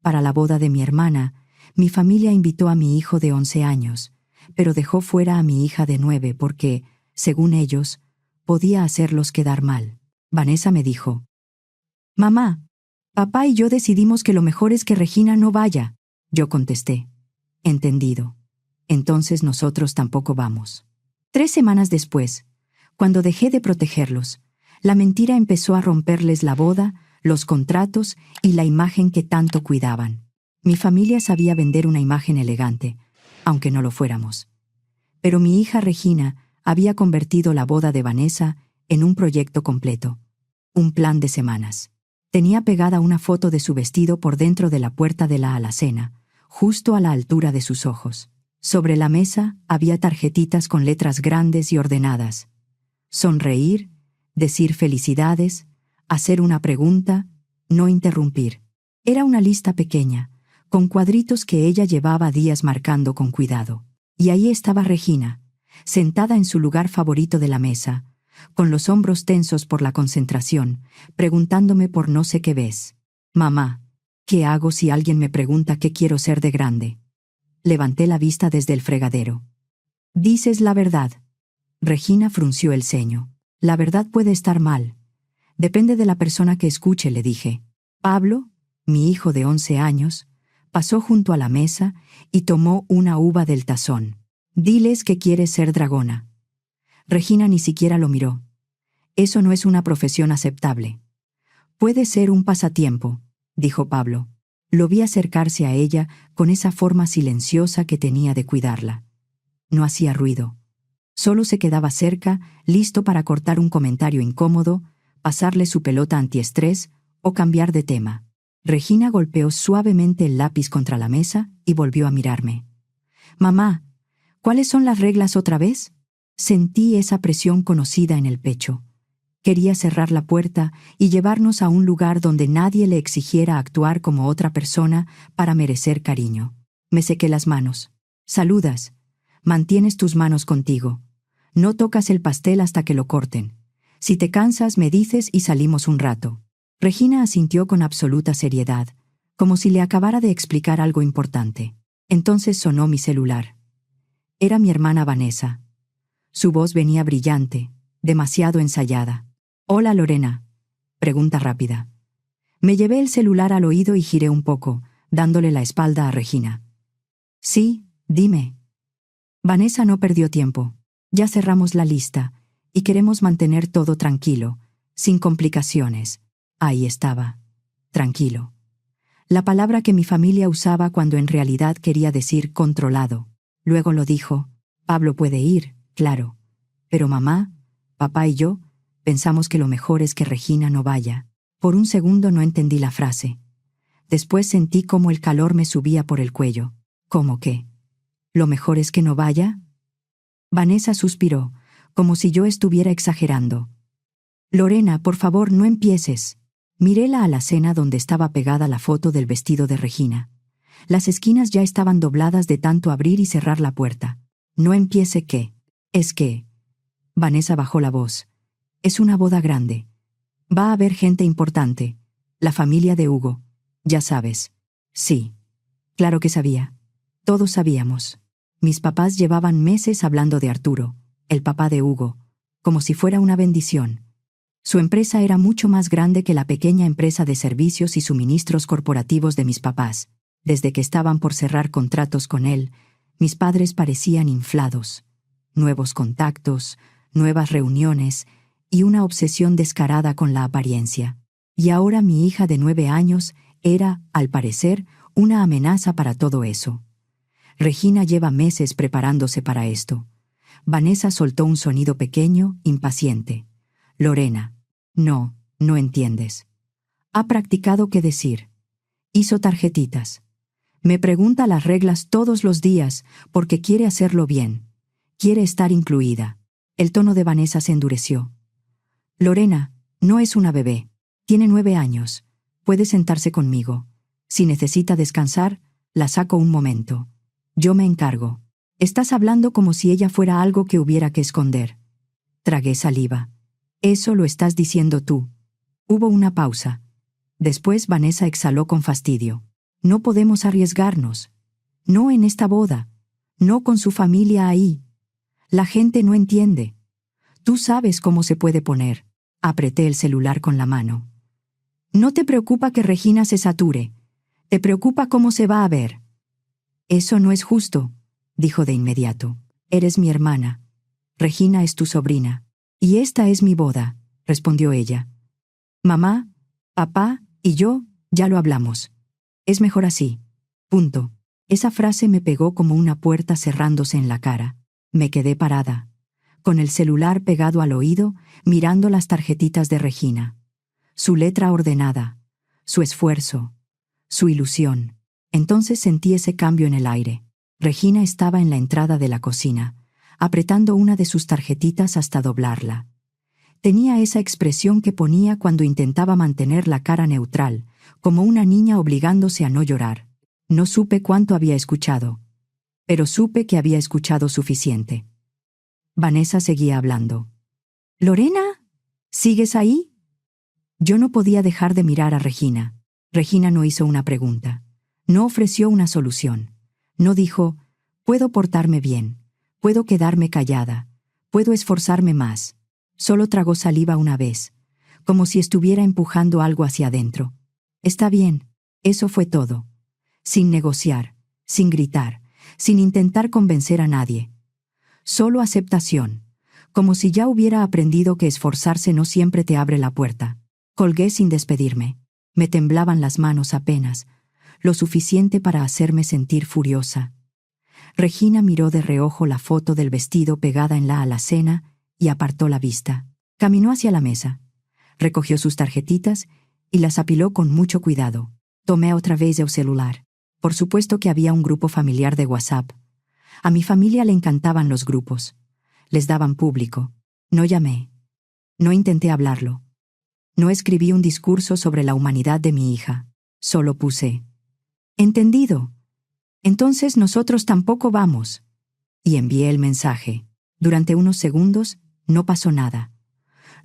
Para la boda de mi hermana, mi familia invitó a mi hijo de 11 años, pero dejó fuera a mi hija de 9 porque, según ellos, podía hacerlos quedar mal. Vanessa me dijo: «Mamá, papá y yo decidimos que lo mejor es que Regina no vaya». Yo contesté: «Entendido. Entonces nosotros tampoco vamos». 3 semanas después, cuando dejé de protegerlos, la mentira empezó a romperles la boda, los contratos y la imagen que tanto cuidaban. Mi familia sabía vender una imagen elegante, aunque no lo fuéramos. Pero mi hija Regina había convertido la boda de Vanessa en un proyecto completo, un plan de semanas. Tenía pegada una foto de su vestido por dentro de la puerta de la alacena, justo a la altura de sus ojos. Sobre la mesa había tarjetitas con letras grandes y ordenadas: sonreír, decir felicidades, hacer una pregunta, no interrumpir. Era una lista pequeña, con cuadritos que ella llevaba días marcando con cuidado. Y ahí estaba Regina, sentada en su lugar favorito de la mesa, con los hombros tensos por la concentración, preguntándome por no sé qué vez. «Mamá, ¿qué hago si alguien me pregunta qué quiero ser de grande?» Levanté la vista desde el fregadero. «Dices la verdad». Regina frunció el ceño. «La verdad puede estar mal. Depende de la persona que escuche», le dije. Pablo, mi hijo de 11 años, pasó junto a la mesa y tomó una uva del tazón. «Diles que quieres ser dragona». Regina ni siquiera lo miró. «Eso no es una profesión aceptable». «Puede ser un pasatiempo», dijo Pablo. Lo vi acercarse a ella con esa forma silenciosa que tenía de cuidarla. No hacía ruido. Solo se quedaba cerca, listo para cortar un comentario incómodo, pasarle su pelota antiestrés o cambiar de tema. Regina golpeó suavemente el lápiz contra la mesa y volvió a mirarme. «Mamá, ¿cuáles son las reglas otra vez?» Sentí esa presión conocida en el pecho. Quería cerrar la puerta y llevarnos a un lugar donde nadie le exigiera actuar como otra persona para merecer cariño. Me sequé las manos. «Saludas. Mantienes tus manos contigo. No tocas el pastel hasta que lo corten. Si te cansas, me dices y salimos un rato». Regina asintió con absoluta seriedad, como si le acabara de explicar algo importante. Entonces sonó mi celular. Era mi hermana Vanessa. Su voz venía brillante, demasiado ensayada. «Hola, Lorena». Pregunta rápida. Me llevé el celular al oído y giré un poco, dándole la espalda a Regina. «Sí, dime». Vanessa no perdió tiempo. «Ya cerramos la lista y queremos mantener todo tranquilo, sin complicaciones». Ahí estaba. Tranquilo. La palabra que mi familia usaba cuando en realidad quería decir controlado. Luego lo dijo: «Pablo puede ir, claro. Pero mamá, papá y yo pensamos que lo mejor es que Regina no vaya». Por un segundo no entendí la frase. Después sentí cómo el calor me subía por el cuello. ¿Cómo qué? ¿Lo mejor es que no vaya? Vanessa suspiró, como si yo estuviera exagerando. «Lorena, por favor, no empieces». Miré la alacena donde estaba pegada la foto del vestido de Regina. Las esquinas ya estaban dobladas de tanto abrir y cerrar la puerta. «No empiece qué. Es que...» Vanessa bajó la voz. «Es una boda grande. Va a haber gente importante. La familia de Hugo. Ya sabes». Sí. Claro que sabía. Todos sabíamos. Mis papás llevaban meses hablando de Arturo, el papá de Hugo, como si fuera una bendición. Su empresa era mucho más grande que la pequeña empresa de servicios y suministros corporativos de mis papás. Desde que estaban por cerrar contratos con él, mis padres parecían inflados. Nuevos contactos, nuevas reuniones y una obsesión descarada con la apariencia. Y ahora mi hija de 9 años era, al parecer, una amenaza para todo eso. Regina lleva meses preparándose para esto. Vanessa soltó un sonido pequeño, impaciente. «Lorena, no entiendes. Ha practicado qué decir. Hizo tarjetitas. Me pregunta las reglas todos los días porque quiere hacerlo bien. Quiere estar incluida». El tono de Vanessa se endureció. «Lorena, no es una bebé. Tiene 9 años. Puede sentarse conmigo. Si necesita descansar, la saco un momento. Yo me encargo». Estás hablando como si ella fuera algo que hubiera que esconder. Tragué saliva. «Eso lo estás diciendo tú». Hubo una pausa. Después Vanessa exhaló con fastidio. No podemos arriesgarnos. No en esta boda. No con su familia ahí. La gente no entiende. Tú sabes cómo se puede poner. Apreté el celular con la mano. No te preocupa que Regina se sature. Te preocupa cómo se va a ver. Eso no es justo, dijo de inmediato. Eres mi hermana. Regina es tu sobrina. Y esta es mi boda, respondió ella. Mamá, papá y yo ya lo hablamos. Es mejor así. Punto. Esa frase me pegó como una puerta cerrándose en la cara. Me quedé parada, con el celular pegado al oído, mirando las tarjetitas de Regina. Su letra ordenada, su esfuerzo, su ilusión. Entonces sentí ese cambio en el aire. Regina estaba en la entrada de la cocina, apretando una de sus tarjetitas hasta doblarla. Tenía esa expresión que ponía cuando intentaba mantener la cara neutral, como una niña obligándose a no llorar. No supe cuánto había escuchado, pero supe que había escuchado suficiente. Vanessa seguía hablando. «¿Lorena? ¿Sigues ahí?» Yo no podía dejar de mirar a Regina. Regina no hizo una pregunta. No ofreció una solución. No dijo, «Puedo portarme bien. Puedo quedarme callada. Puedo esforzarme más». Solo tragó saliva una vez, como si estuviera empujando algo hacia adentro. «Está bien». Eso fue todo. Sin negociar, sin gritar, sin intentar convencer a nadie. Solo aceptación, como si ya hubiera aprendido que esforzarse no siempre te abre la puerta. Colgué sin despedirme. Me temblaban las manos apenas, lo suficiente para hacerme sentir furiosa. Regina miró de reojo la foto del vestido pegada en la alacena y apartó la vista. Caminó hacia la mesa, recogió sus tarjetitas y las apiló con mucho cuidado. Tomé otra vez el celular. Por supuesto que había un grupo familiar de WhatsApp. A mi familia le encantaban los grupos. Les daban público. No llamé. No intenté hablarlo. No escribí un discurso sobre la humanidad de mi hija. Solo puse, «Entendido. Entonces nosotros tampoco vamos». Y envié el mensaje. Durante unos segundos no pasó nada.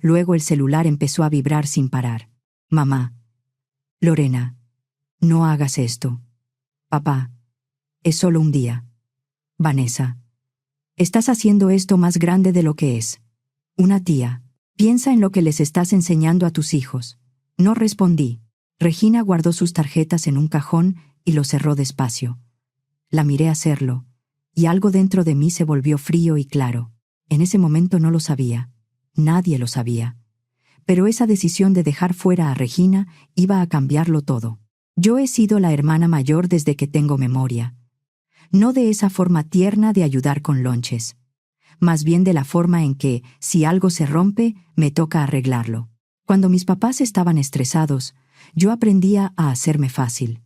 Luego el celular empezó a vibrar sin parar. «Mamá. Lorena. No hagas esto. Papá. Es solo un día. Vanessa. Estás haciendo esto más grande de lo que es. Una tía. Piensa en lo que les estás enseñando a tus hijos». No respondí. Regina guardó sus tarjetas en un cajón y lo cerró despacio. La miré hacerlo, y algo dentro de mí se volvió frío y claro. En ese momento no lo sabía. Nadie lo sabía. Pero esa decisión de dejar fuera a Regina iba a cambiarlo todo. Yo he sido la hermana mayor desde que tengo memoria. No de esa forma tierna de ayudar con lonches. Más bien de la forma en que, si algo se rompe, me toca arreglarlo. Cuando mis papás estaban estresados, yo aprendía a hacerme fácil.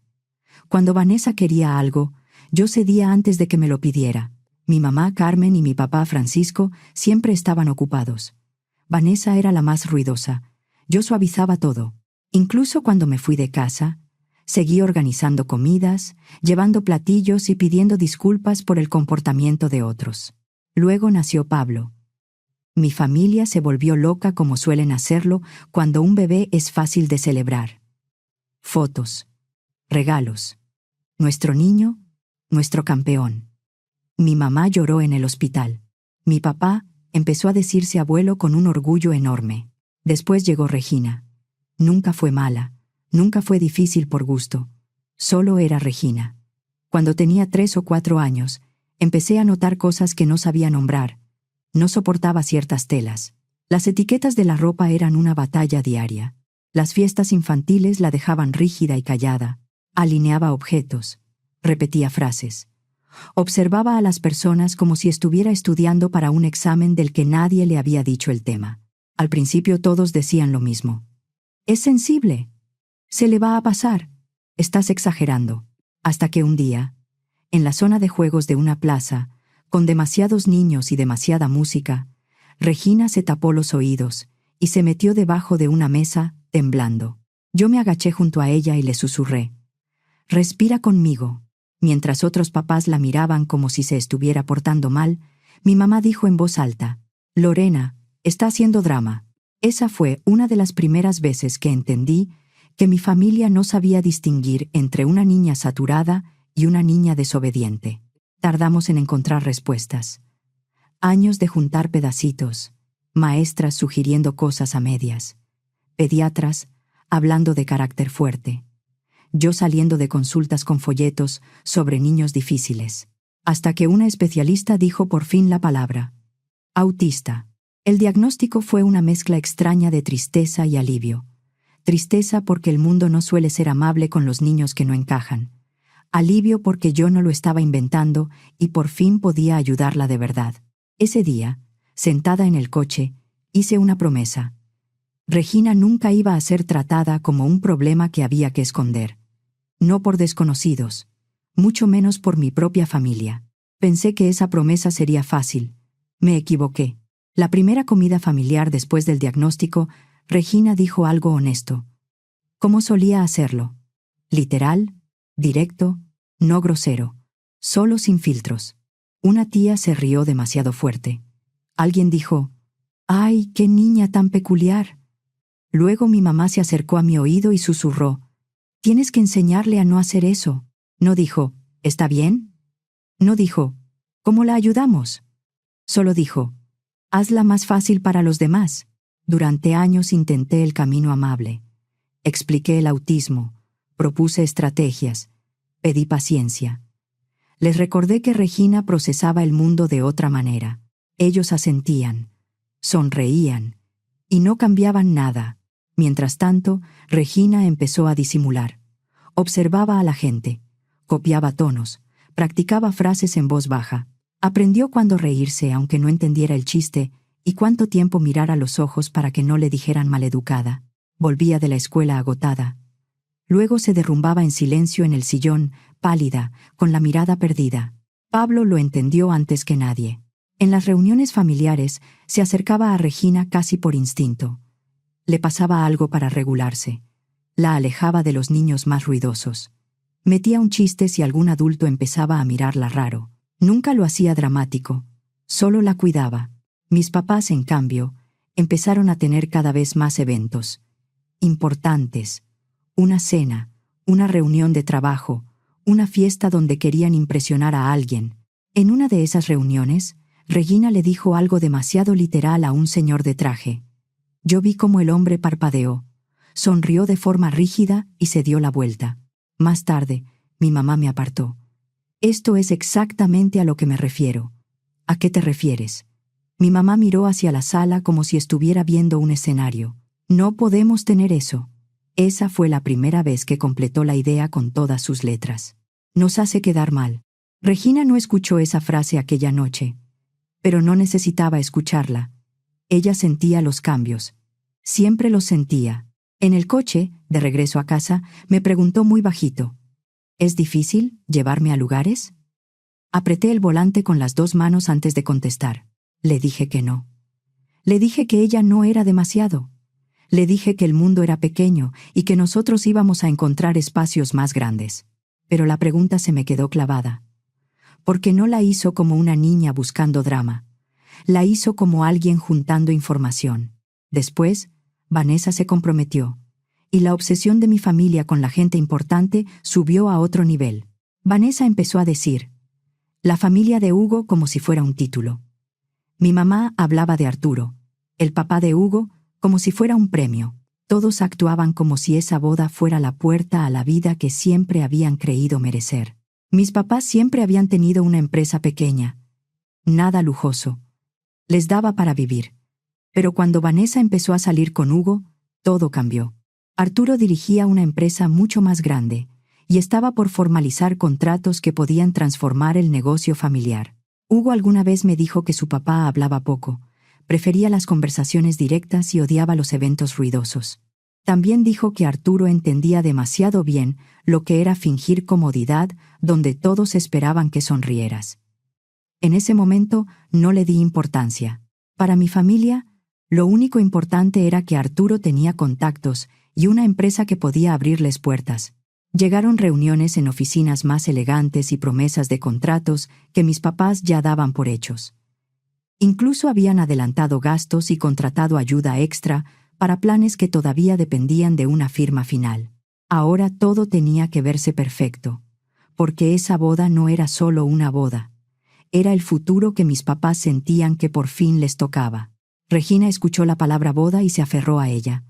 Cuando Vanessa quería algo, yo cedía antes de que me lo pidiera. Mi mamá Carmen y mi papá Francisco siempre estaban ocupados. Vanessa era la más ruidosa. Yo suavizaba todo. Incluso cuando me fui de casa, seguí organizando comidas, llevando platillos y pidiendo disculpas por el comportamiento de otros. Luego nació Pablo. Mi familia se volvió loca como suelen hacerlo cuando un bebé es fácil de celebrar. Fotos, regalos. Nuestro niño, nuestro campeón. Mi mamá lloró en el hospital. Mi papá empezó a decirse abuelo con un orgullo enorme. Después llegó Regina. Nunca fue mala, nunca fue difícil por gusto. Solo era Regina. Cuando tenía 3 o 4 años, empecé a notar cosas que no sabía nombrar. No soportaba ciertas telas. Las etiquetas de la ropa eran una batalla diaria. Las fiestas infantiles la dejaban rígida y callada. Alineaba objetos. Repetía frases. Observaba a las personas como si estuviera estudiando para un examen del que nadie le había dicho el tema. Al principio todos decían lo mismo. «Es sensible. Se le va a pasar. Estás exagerando». Hasta que un día, en la zona de juegos de una plaza, con demasiados niños y demasiada música, Regina se tapó los oídos y se metió debajo de una mesa, temblando. Yo me agaché junto a ella y le susurré, «Respira conmigo». Mientras otros papás la miraban como si se estuviera portando mal, mi mamá dijo en voz alta, «Lorena, está haciendo drama». Esa fue una de las primeras veces que entendí que mi familia no sabía distinguir entre una niña saturada y una niña desobediente. Tardamos en encontrar respuestas. Años de juntar pedacitos, maestras sugiriendo cosas a medias, pediatras hablando de carácter fuerte, yo saliendo de consultas con folletos sobre niños difíciles, hasta que una especialista dijo por fin la palabra: autista. El diagnóstico fue una mezcla extraña de tristeza y alivio. Tristeza porque el mundo no suele ser amable con los niños que no encajan. Alivio porque yo no lo estaba inventando y por fin podía ayudarla de verdad. Ese día, sentada en el coche, hice una promesa. Regina nunca iba a ser tratada como un problema que había que esconder. No por desconocidos, mucho menos por mi propia familia. Pensé que esa promesa sería fácil. Me equivoqué. La primera comida familiar después del diagnóstico, Regina dijo algo honesto. Como solía hacerlo. Literal, directo, no grosero. Solo sin filtros. Una tía se rió demasiado fuerte. Alguien dijo: «¡Ay, qué niña tan peculiar!». Luego mi mamá se acercó a mi oído y susurró: «Tienes que enseñarle a no hacer eso». No dijo: «¿Está bien?». No dijo: «¿Cómo la ayudamos?». Solo dijo: «Hazla más fácil para los demás». Durante años intenté el camino amable. Expliqué el autismo, propuse estrategias, pedí paciencia. Les recordé que Regina procesaba el mundo de otra manera. Ellos asentían, sonreían, y no cambiaban nada. Mientras tanto, Regina empezó a disimular. Observaba a la gente, copiaba tonos, practicaba frases en voz baja. Aprendió cuándo reírse aunque no entendiera el chiste y cuánto tiempo mirar a los ojos para que no le dijeran maleducada. Volvía de la escuela agotada. Luego se derrumbaba en silencio en el sillón, pálida, con la mirada perdida. Pablo lo entendió antes que nadie. En las reuniones familiares se acercaba a Regina casi por instinto. Le pasaba algo para regularse. La alejaba de los niños más ruidosos. Metía un chiste si algún adulto empezaba a mirarla raro. Nunca lo hacía dramático. Solo la cuidaba. Mis papás, en cambio, empezaron a tener cada vez más eventos. Importantes. Una cena, una reunión de trabajo, una fiesta donde querían impresionar a alguien. En una de esas reuniones, Regina le dijo algo demasiado literal a un señor de traje. Yo vi cómo el hombre parpadeó, sonrió de forma rígida y se dio la vuelta. Más tarde, mi mamá me apartó. Esto es exactamente a lo que me refiero. ¿A qué te refieres? Mi mamá miró hacia la sala como si estuviera viendo un escenario. No podemos tener eso. Esa fue la primera vez que completó la idea con todas sus letras. Nos hace quedar mal. Regina no escuchó esa frase aquella noche, pero no necesitaba escucharla. Ella sentía los cambios. Siempre los sentía. En el coche, de regreso a casa, me preguntó muy bajito: ¿Es difícil llevarme a lugares? Apreté el volante con las 2 manos antes de contestar. Le dije que no. Le dije que ella no era demasiado. Le dije que el mundo era pequeño y que nosotros íbamos a encontrar espacios más grandes. Pero la pregunta se me quedó clavada. Porque no la hizo como una niña buscando drama. La hizo como alguien juntando información. Después, Vanessa se comprometió. Y la obsesión de mi familia con la gente importante subió a otro nivel. Vanessa empezó a decir: la familia de Hugo, como si fuera un título. Mi mamá hablaba de Arturo, el papá de Hugo, como si fuera un premio. Todos actuaban como si esa boda fuera la puerta a la vida que siempre habían creído merecer. Mis papás siempre habían tenido una empresa pequeña. Nada lujoso. Les daba para vivir. Pero cuando Vanessa empezó a salir con Hugo, todo cambió. Arturo dirigía una empresa mucho más grande y estaba por formalizar contratos que podían transformar el negocio familiar. Hugo alguna vez me dijo que su papá hablaba poco, prefería las conversaciones directas y odiaba los eventos ruidosos. También dijo que Arturo entendía demasiado bien lo que era fingir comodidad donde todos esperaban que sonrieras. En ese momento no le di importancia. Para mi familia, lo único importante era que Arturo tenía contactos y una empresa que podía abrirles puertas. Llegaron reuniones en oficinas más elegantes y promesas de contratos que mis papás ya daban por hechos. Incluso habían adelantado gastos y contratado ayuda extra para planes que todavía dependían de una firma final. Ahora todo tenía que verse perfecto, porque esa boda no era solo una boda. Era el futuro que mis papás sentían que por fin les tocaba. Regina escuchó la palabra boda y se aferró a ella.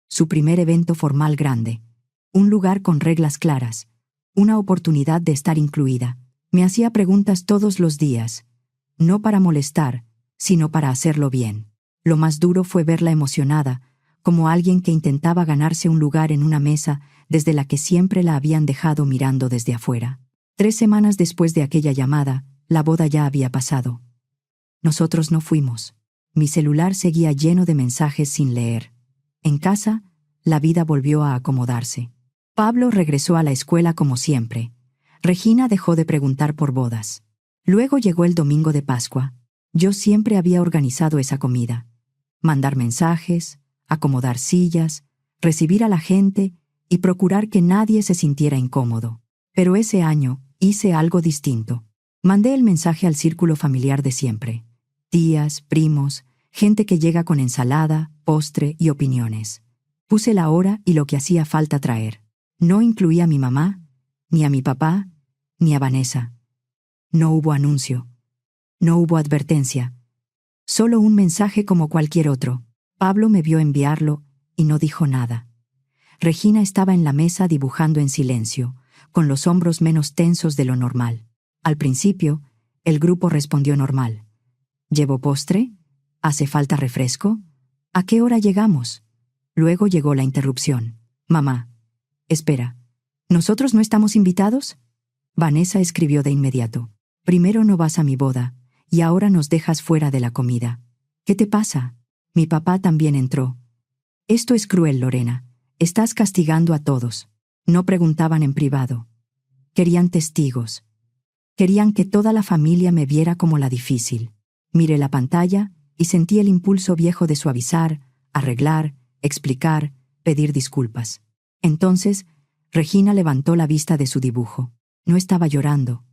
Su primer evento formal grande. Un lugar con reglas claras. Una oportunidad de estar incluida. Me hacía preguntas todos los días. No para molestar, sino para hacerlo bien. Lo más duro fue verla emocionada, como alguien que intentaba ganarse un lugar en una mesa desde la que siempre la habían dejado mirando desde afuera. 3 semanas después de aquella llamada, la boda ya había pasado. Nosotros no fuimos. Mi celular seguía lleno de mensajes sin leer. En casa, la vida volvió a acomodarse. Pablo regresó a la escuela como siempre. Regina dejó de preguntar por bodas. Luego llegó el domingo de Pascua. Yo siempre había organizado esa comida. Mandar mensajes, acomodar sillas, recibir a la gente y procurar que nadie se sintiera incómodo. Pero ese año hice algo distinto. Mandé el mensaje al círculo familiar de siempre. Tías, primos, gente que llega con ensalada, postre y opiniones. Puse la hora y lo que hacía falta traer. No incluí a mi mamá, ni a mi papá, ni a Vanessa. No hubo anuncio. No hubo advertencia. Solo un mensaje como cualquier otro. Pablo me vio enviarlo y no dijo nada. Regina estaba en la mesa dibujando en silencio, con los hombros menos tensos de lo normal. Al principio, el grupo respondió normal. ¿Llevo postre? ¿Hace falta refresco? ¿A qué hora llegamos? Luego llegó la interrupción. Mamá. Espera. ¿Nosotros no estamos invitados? Vanessa escribió de inmediato. Primero no vas a mi boda, y ahora nos dejas fuera de la comida. ¿Qué te pasa? Mi papá también entró. Esto es cruel, Lorena. Estás castigando a todos. No preguntaban en privado. Querían testigos. Querían que toda la familia me viera como la difícil. Miré la pantalla y sentí el impulso viejo de suavizar, arreglar, explicar, pedir disculpas. Entonces, Regina levantó la vista de su dibujo. No estaba llorando.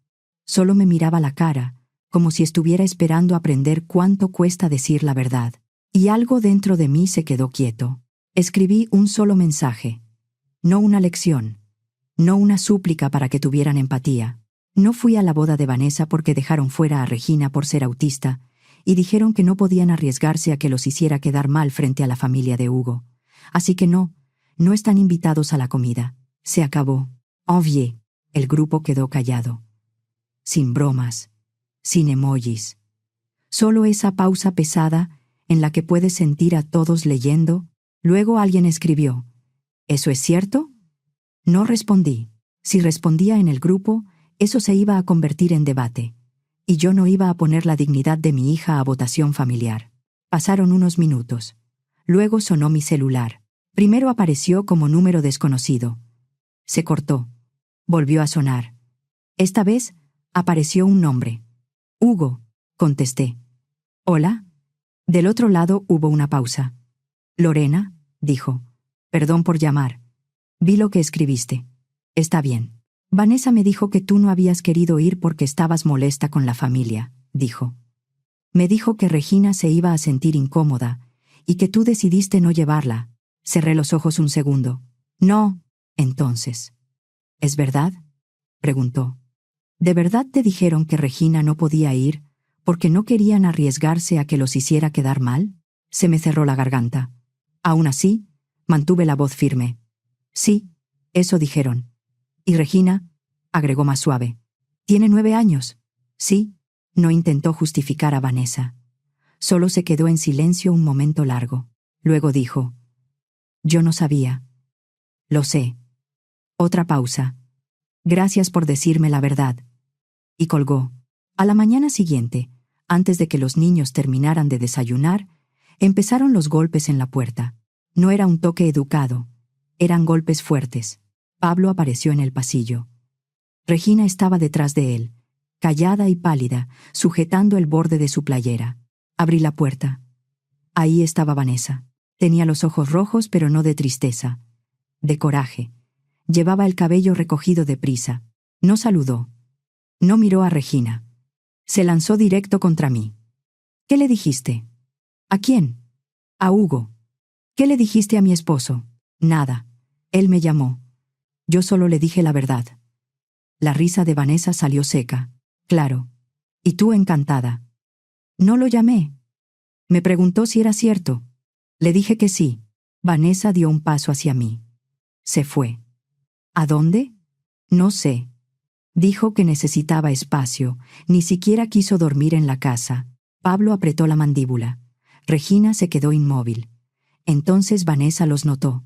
Solo me miraba la cara, como si estuviera esperando aprender cuánto cuesta decir la verdad. Y algo dentro de mí se quedó quieto. Escribí un solo mensaje. No una lección. No una súplica para que tuvieran empatía. No fui a la boda de Vanessa porque dejaron fuera a Regina por ser autista y dijeron que no podían arriesgarse a que los hiciera quedar mal frente a la familia de Hugo. Así que no están invitados a la comida. Se acabó. Envié. El grupo quedó callado. Sin bromas. Sin emojis. Solo esa pausa pesada en la que puedes sentir a todos leyendo. Luego alguien escribió. ¿Eso es cierto? No respondí. Si respondía en el grupo, eso se iba a convertir en debate. Y yo no iba a poner la dignidad de mi hija a votación familiar. Pasaron unos minutos. Luego sonó mi celular. Primero apareció como número desconocido. Se cortó. Volvió a sonar. Esta vez apareció un nombre. Hugo, contesté. ¿Hola? Del otro lado hubo una pausa. Lorena, dijo. Perdón por llamar. Vi lo que escribiste. Está bien. Vanessa me dijo que tú no habías querido ir porque estabas molesta con la familia, dijo. Me dijo que Regina se iba a sentir incómoda y que tú decidiste no llevarla. Cerré los ojos un segundo. No, entonces. ¿Es verdad? Preguntó. ¿De verdad te dijeron que Regina no podía ir porque no querían arriesgarse a que los hiciera quedar mal? Se me cerró la garganta. Aún así, mantuve la voz firme. Sí, eso dijeron. ¿Y Regina? Agregó más suave. ¿Tiene 9 años? Sí. No intentó justificar a Vanessa. Solo se quedó en silencio un momento largo. Luego dijo. Yo no sabía. Lo sé. Otra pausa. Gracias por decirme la verdad. Y colgó. A la mañana siguiente, antes de que los niños terminaran de desayunar, empezaron los golpes en la puerta. No era un toque educado. Eran golpes fuertes. Pablo apareció en el pasillo. Regina estaba detrás de él, callada y pálida, sujetando el borde de su playera. Abrí la puerta. Ahí estaba Vanessa. Tenía los ojos rojos, pero no de tristeza. De coraje. Llevaba el cabello recogido deprisa. No saludó. No miró a Regina. Se lanzó directo contra mí. ¿Qué le dijiste? ¿A quién? A Hugo. ¿Qué le dijiste a mi esposo? Nada. Él me llamó. Yo solo le dije la verdad. La risa de Vanessa salió seca. Claro. Y tú encantada. No lo llamé. Me preguntó si era cierto. Le dije que sí. Vanessa dio un paso hacia mí. Se fue. ¿A dónde? No sé. Dijo que necesitaba espacio. Ni siquiera quiso dormir en la casa. Pablo apretó la mandíbula. Regina se quedó inmóvil. Entonces Vanessa los notó.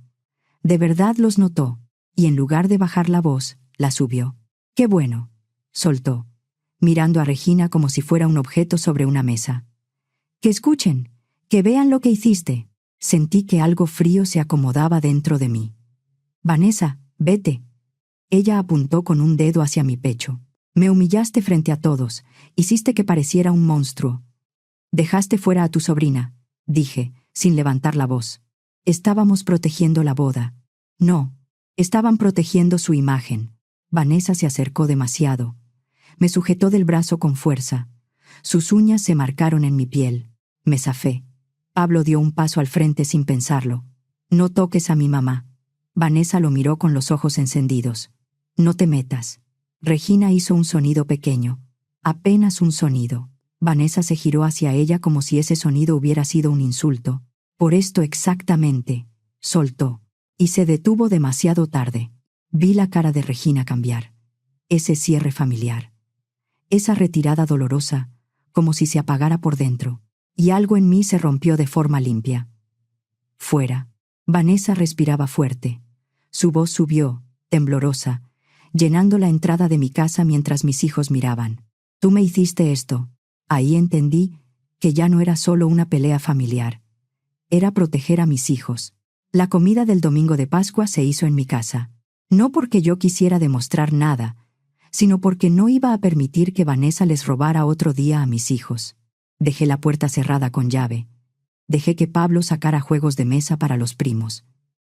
De verdad los notó. Y en lugar de bajar la voz, la subió. «Qué bueno», soltó, mirando a Regina como si fuera un objeto sobre una mesa. «Que escuchen, que vean lo que hiciste». Sentí que algo frío se acomodaba dentro de mí. «Vanessa, vete». Ella apuntó con un dedo hacia mi pecho. «Me humillaste frente a todos, hiciste que pareciera un monstruo. Dejaste fuera a tu sobrina», dije, sin levantar la voz. «Estábamos protegiendo la boda». «No, estaban protegiendo su imagen». Vanessa se acercó demasiado. Me sujetó del brazo con fuerza. Sus uñas se marcaron en mi piel. Me zafé. Pablo dio un paso al frente sin pensarlo. «No toques a mi mamá». Vanessa lo miró con los ojos encendidos. «No te metas». Regina hizo un sonido pequeño. Apenas un sonido. Vanessa se giró hacia ella como si ese sonido hubiera sido un insulto. «Por esto exactamente», soltó. Y se detuvo demasiado tarde. Vi la cara de Regina cambiar. Ese cierre familiar. Esa retirada dolorosa, como si se apagara por dentro. Y algo en mí se rompió de forma limpia. Fuera. Vanessa respiraba fuerte. Su voz subió, temblorosa, llenando la entrada de mi casa mientras mis hijos miraban. «Tú me hiciste esto». Ahí entendí que ya no era solo una pelea familiar. Era proteger a mis hijos. La comida del domingo de Pascua se hizo en mi casa. No porque yo quisiera demostrar nada, sino porque no iba a permitir que Vanessa les robara otro día a mis hijos. Dejé la puerta cerrada con llave. Dejé que Pablo sacara juegos de mesa para los primos.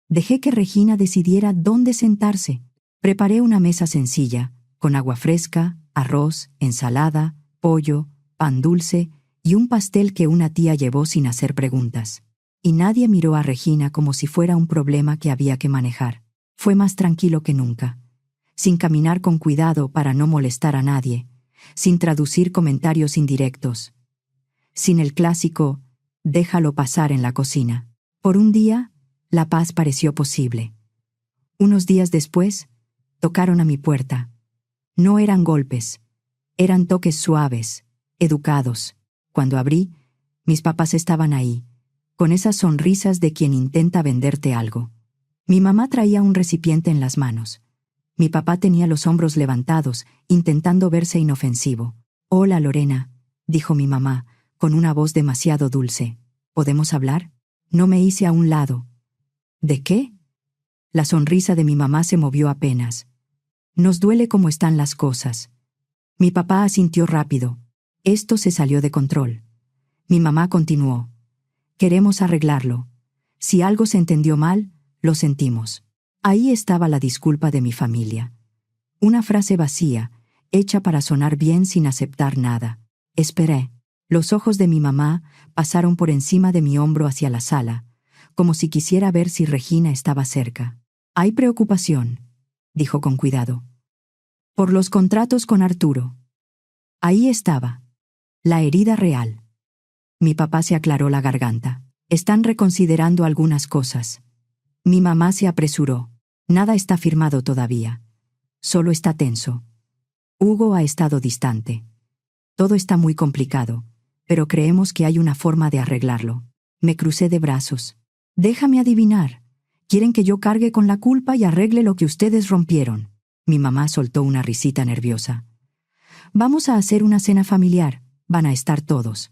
Dejé que Regina decidiera dónde sentarse. Preparé una mesa sencilla, con agua fresca, arroz, ensalada, pollo, pan dulce y un pastel que una tía llevó sin hacer preguntas. Y nadie miró a Regina como si fuera un problema que había que manejar. Fue más tranquilo que nunca. Sin caminar con cuidado para no molestar a nadie, sin traducir comentarios indirectos. Sin el clásico, déjalo pasar en la cocina. Por un día, la paz pareció posible. Unos días después, tocaron a mi puerta. No eran golpes, eran toques suaves, educados. Cuando abrí, mis papás estaban ahí, con esas sonrisas de quien intenta venderte algo. Mi mamá traía un recipiente en las manos. Mi papá tenía los hombros levantados, intentando verse inofensivo. «Hola, Lorena», dijo mi mamá, con una voz demasiado dulce. «¿Podemos hablar?» No me hice a un lado. «¿De qué?» La sonrisa de mi mamá se movió apenas. «Nos duele cómo están las cosas». Mi papá asintió rápido. Esto se salió de control. Mi mamá continuó. «Queremos arreglarlo. Si algo se entendió mal, lo sentimos». Ahí estaba la disculpa de mi familia. Una frase vacía, hecha para sonar bien sin aceptar nada. Esperé. Los ojos de mi mamá pasaron por encima de mi hombro hacia la sala, como si quisiera ver si Regina estaba cerca. «Hay preocupación», dijo con cuidado. «Por los contratos con Arturo». Ahí estaba. La herida real. Mi papá se aclaró la garganta. «Están reconsiderando algunas cosas». Mi mamá se apresuró. «Nada está firmado todavía. Solo está tenso. Hugo ha estado distante. Todo está muy complicado, pero creemos que hay una forma de arreglarlo». Me crucé de brazos. «Déjame adivinar. Quieren que yo cargue con la culpa y arregle lo que ustedes rompieron». Mi mamá soltó una risita nerviosa. «Vamos a hacer una cena familiar. Van a estar todos.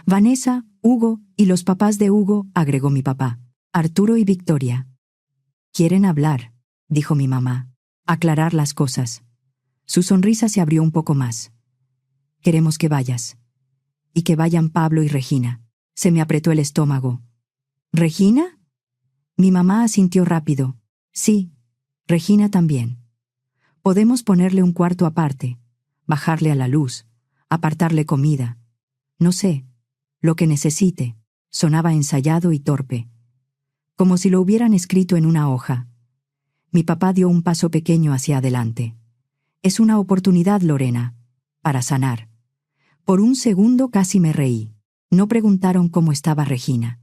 Vanessa, Hugo y los papás de Hugo», agregó mi papá. «Arturo y Victoria». «Quieren hablar», dijo mi mamá. «Aclarar las cosas». Su sonrisa se abrió un poco más. «Queremos que vayas. Y que vayan Pablo y Regina». Se me apretó el estómago. «¿Regina?» Mi mamá asintió rápido. «Sí, Regina también. Podemos ponerle un cuarto aparte, bajarle a la luz, apartarle comida. No sé, lo que necesite». Sonaba ensayado y torpe. como si lo hubieran escrito en una hoja. Mi papá dio un paso pequeño hacia adelante. Es una oportunidad, Lorena, para sanar. Por un segundo casi me reí. No preguntaron cómo estaba Regina.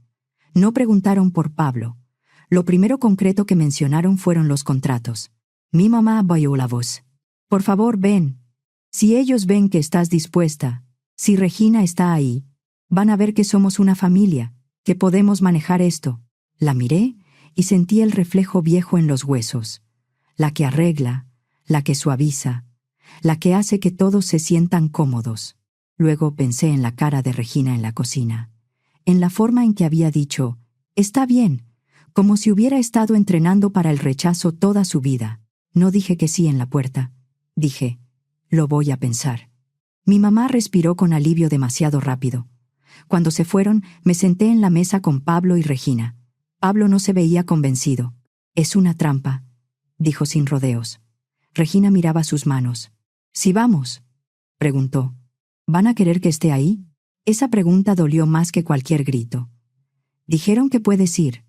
No preguntaron por Pablo. Lo primero concreto que mencionaron fueron los contratos. Mi mamá bajó la voz. Por favor, ven. Si ellos ven que estás dispuesta, si Regina está ahí, van a ver que somos una familia, que podemos manejar esto. La miré y sentí el reflejo viejo en los huesos. La que arregla, la que suaviza, la que hace que todos se sientan cómodos. Luego pensé en la cara de Regina en la cocina, en la forma en que había dicho, «Está bien», como si hubiera estado entrenando para el rechazo toda su vida. No dije que sí en la puerta. Dije, «Lo voy a pensar». Mi mamá respiró con alivio demasiado rápido. Cuando se fueron, me senté en la mesa con Pablo y Regina. Pablo no se veía convencido. «Es una trampa», dijo sin rodeos. Regina miraba sus manos. «¿Si vamos?», preguntó. «¿Van a querer que esté ahí?». Esa pregunta dolió más que cualquier grito. «Dijeron que puedes ir»,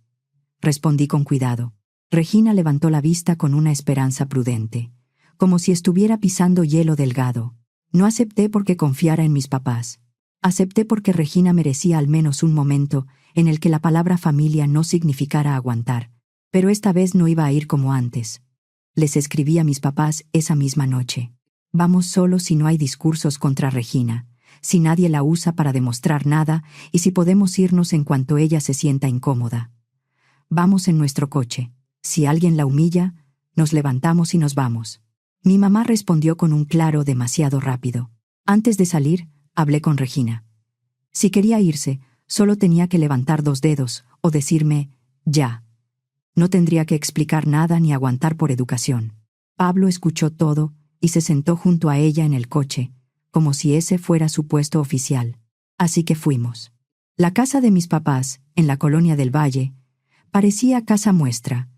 respondí con cuidado. Regina levantó la vista con una esperanza prudente, como si estuviera pisando hielo delgado. No acepté porque confiara en mis papás. Acepté porque Regina merecía al menos un momento en el que la palabra familia no significara aguantar. Pero esta vez no iba a ir como antes. Les escribí a mis papás esa misma noche. Vamos solos si no hay discursos contra Regina, si nadie la usa para demostrar nada y si podemos irnos en cuanto ella se sienta incómoda. Vamos en nuestro coche. Si alguien la humilla, nos levantamos y nos vamos. Mi mamá respondió con un claro demasiado rápido. Antes de salir, hablé con Regina. Si quería irse, solo tenía que levantar 2 dedos o decirme, «ya». No tendría que explicar nada ni aguantar por educación. Pablo escuchó todo y se sentó junto a ella en el coche, como si ese fuera su puesto oficial. Así que fuimos. La casa de mis papás, en la colonia del Valle, parecía casa muestra.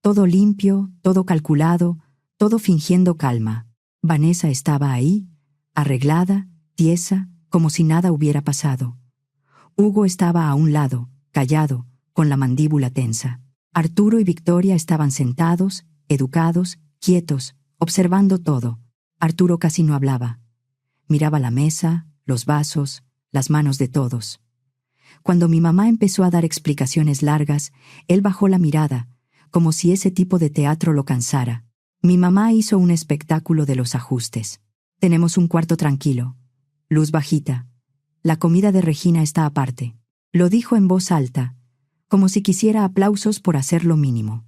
Todo limpio, todo calculado, todo fingiendo calma. Vanessa estaba ahí, arreglada, tiesa, como si nada hubiera pasado. Hugo estaba a un lado, callado, con la mandíbula tensa. Arturo y Victoria estaban sentados, educados, quietos, observando todo. Arturo casi no hablaba. Miraba la mesa, los vasos, las manos de todos. Cuando mi mamá empezó a dar explicaciones largas, él bajó la mirada, como si ese tipo de teatro lo cansara. Mi mamá hizo un espectáculo de los ajustes. Tenemos un cuarto tranquilo. Luz bajita. La comida de Regina está aparte. Lo dijo en voz alta, como si quisiera aplausos por hacer lo mínimo.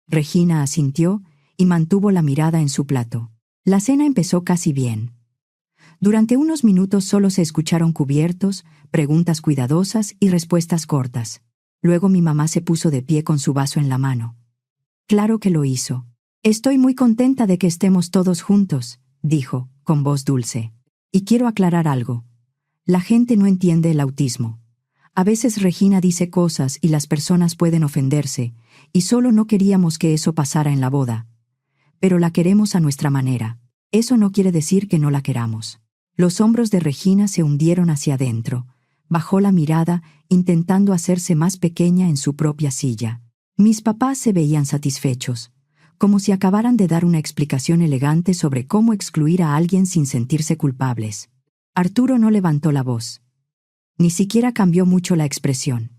Regina asintió y mantuvo la mirada en su plato. La cena empezó casi bien. Durante unos minutos solo se escucharon cubiertos, preguntas cuidadosas y respuestas cortas. Luego mi mamá se puso de pie con su vaso en la mano. Claro que lo hizo. «Estoy muy contenta de que estemos todos juntos», dijo, con voz dulce. «Y quiero aclarar algo. La gente no entiende el autismo. A veces Regina dice cosas y las personas pueden ofenderse, y solo no queríamos que eso pasara en la boda. Pero la queremos a nuestra manera. Eso no quiere decir que no la queramos». Los hombros de Regina se hundieron hacia adentro. Bajó la mirada, intentando hacerse más pequeña en su propia silla. Mis papás se veían satisfechos, como si acabaran de dar una explicación elegante sobre cómo excluir a alguien sin sentirse culpables. Arturo no levantó la voz. Ni siquiera cambió mucho la expresión.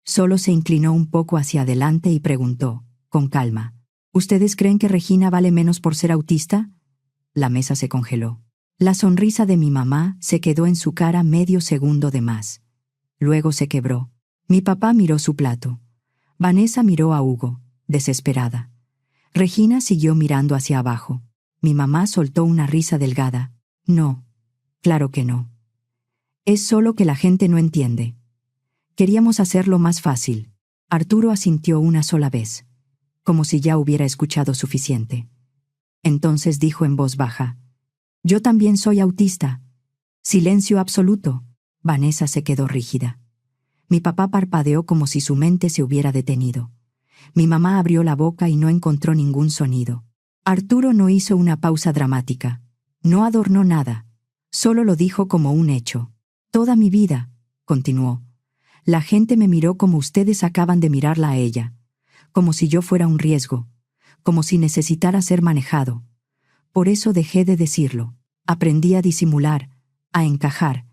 Solo se inclinó un poco hacia adelante y preguntó, con calma, «¿Ustedes creen que Regina vale menos por ser autista?». La mesa se congeló. La sonrisa de mi mamá se quedó en su cara medio segundo de más. Luego se quebró. Mi papá miró su plato. Vanessa miró a Hugo, desesperada. Regina siguió mirando hacia abajo. Mi mamá soltó una risa delgada. «No, claro que no. Es solo que la gente no entiende. Queríamos hacerlo más fácil». Arturo asintió una sola vez, como si ya hubiera escuchado suficiente. Entonces dijo en voz baja, «Yo también soy autista». Silencio absoluto. Vanessa se quedó rígida. Mi papá parpadeó como si su mente se hubiera detenido. Mi mamá abrió la boca y no encontró ningún sonido. Arturo no hizo una pausa dramática. No adornó nada. Solo lo dijo como un hecho. «Toda mi vida», continuó, La gente me miró como ustedes acaban de mirarla a ella, como si yo fuera un riesgo, como si necesitara ser manejado. Por eso dejé de decirlo. Aprendí a disimular, a encajar,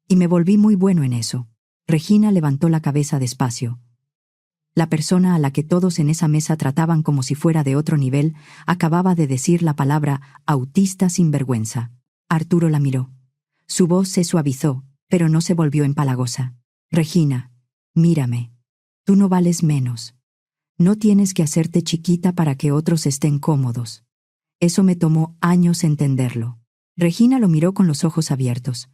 y me volví muy bueno en eso. Regina levantó la cabeza despacio. La persona a la que todos en esa mesa trataban como si fuera de otro nivel acababa de decir la palabra autista sin vergüenza. Arturo la miró. Su voz se suavizó, pero no se volvió empalagosa. Regina, mírame. Tú no vales menos. No tienes que hacerte chiquita para que otros estén cómodos. Eso me tomó años entenderlo. Regina lo miró con los ojos abiertos.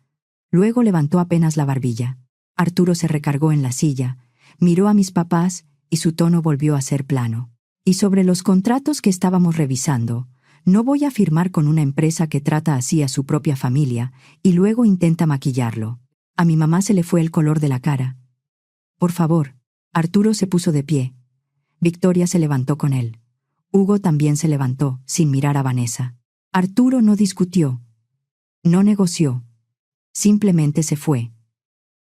Luego levantó apenas la barbilla. Arturo se recargó en la silla, miró a mis papás y su tono volvió a ser plano. Y sobre los contratos que estábamos revisando, no voy a firmar con una empresa que trata así a su propia familia y luego intenta maquillarlo. A mi mamá se le fue el color de la cara. Por favor. Arturo se puso de pie. Victoria se levantó con él. Hugo también se levantó, sin mirar a Vanessa. Arturo no discutió. No negoció. Simplemente se fue.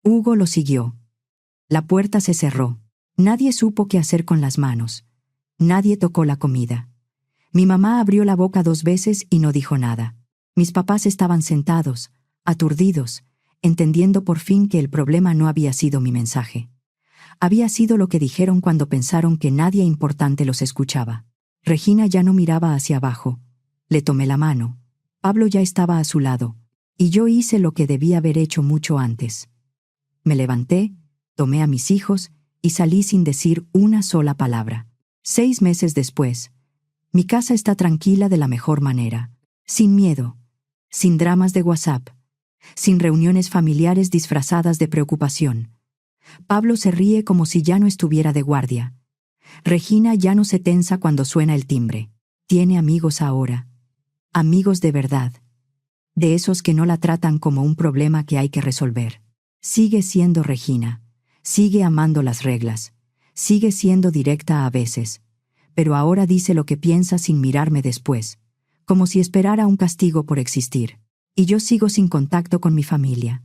Hugo lo siguió. La puerta se cerró. Nadie supo qué hacer con las manos. Nadie tocó la comida. Mi mamá abrió la boca 2 veces y no dijo nada. Mis papás estaban sentados, aturdidos, entendiendo por fin que el problema no había sido mi mensaje. Había sido lo que dijeron cuando pensaron que nadie importante los escuchaba. Regina ya no miraba hacia abajo. Le tomé la mano. Pablo ya estaba a su lado, y yo hice lo que debía haber hecho mucho antes. Me levanté, tomé a mis hijos y salí sin decir una sola palabra. 6 meses después, mi casa está tranquila de la mejor manera, sin miedo, sin dramas de WhatsApp, sin reuniones familiares disfrazadas de preocupación. Pablo se ríe como si ya no estuviera de guardia. Regina ya no se tensa cuando suena el timbre. Tiene amigos ahora. Amigos de verdad. De esos que no la tratan como un problema que hay que resolver. Sigue siendo Regina. Sigue amando las reglas. Sigue siendo directa a veces. Pero ahora dice lo que piensa sin mirarme después. Como si esperara un castigo por existir. Y yo sigo sin contacto con mi familia.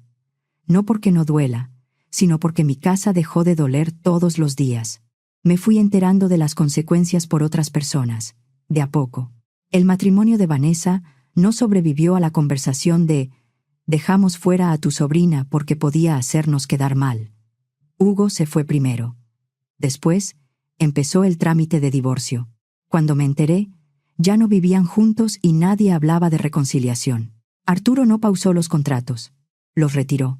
No porque no duela, sino porque mi casa dejó de doler todos los días. Me fui enterando de las consecuencias por otras personas, de a poco. El matrimonio de Vanessa no sobrevivió a la conversación de «dejamos fuera a tu sobrina porque podía hacernos quedar mal». Hugo se fue primero. Después, empezó el trámite de divorcio. Cuando me enteré, ya no vivían juntos y nadie hablaba de reconciliación. Arturo no pausó los contratos. Los retiró.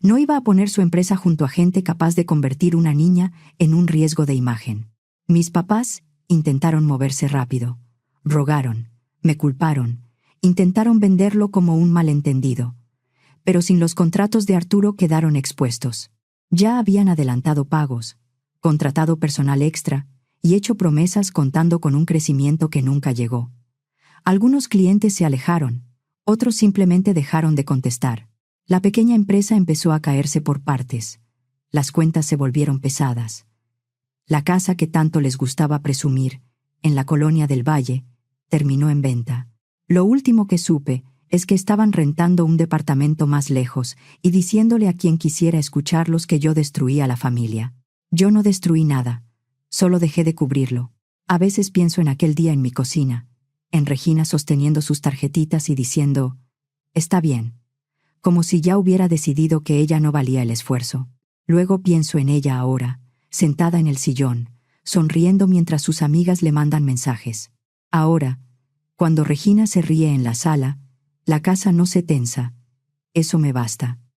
No iba a poner su empresa junto a gente capaz de convertir una niña en un riesgo de imagen. Mis papás intentaron moverse rápido. Rogaron, me culparon, intentaron venderlo como un malentendido. Pero sin los contratos de Arturo quedaron expuestos. Ya habían adelantado pagos, contratado personal extra y hecho promesas contando con un crecimiento que nunca llegó. Algunos clientes se alejaron, otros simplemente dejaron de contestar. La pequeña empresa empezó a caerse por partes. Las cuentas se volvieron pesadas. La casa que tanto les gustaba presumir, en la colonia del Valle, terminó en venta. Lo último que supe es que estaban rentando un departamento más lejos y diciéndole a quien quisiera escucharlos que yo destruía la familia. Yo no destruí nada, solo dejé de cubrirlo. A veces pienso en aquel día en mi cocina, en Regina sosteniendo sus tarjetitas y diciendo, «Está bien», como si ya hubiera decidido que ella no valía el esfuerzo. Luego pienso en ella ahora, sentada en el sillón, sonriendo mientras sus amigas le mandan mensajes. Ahora, cuando Regina se ríe en la sala, la casa no se tensa. Eso me basta.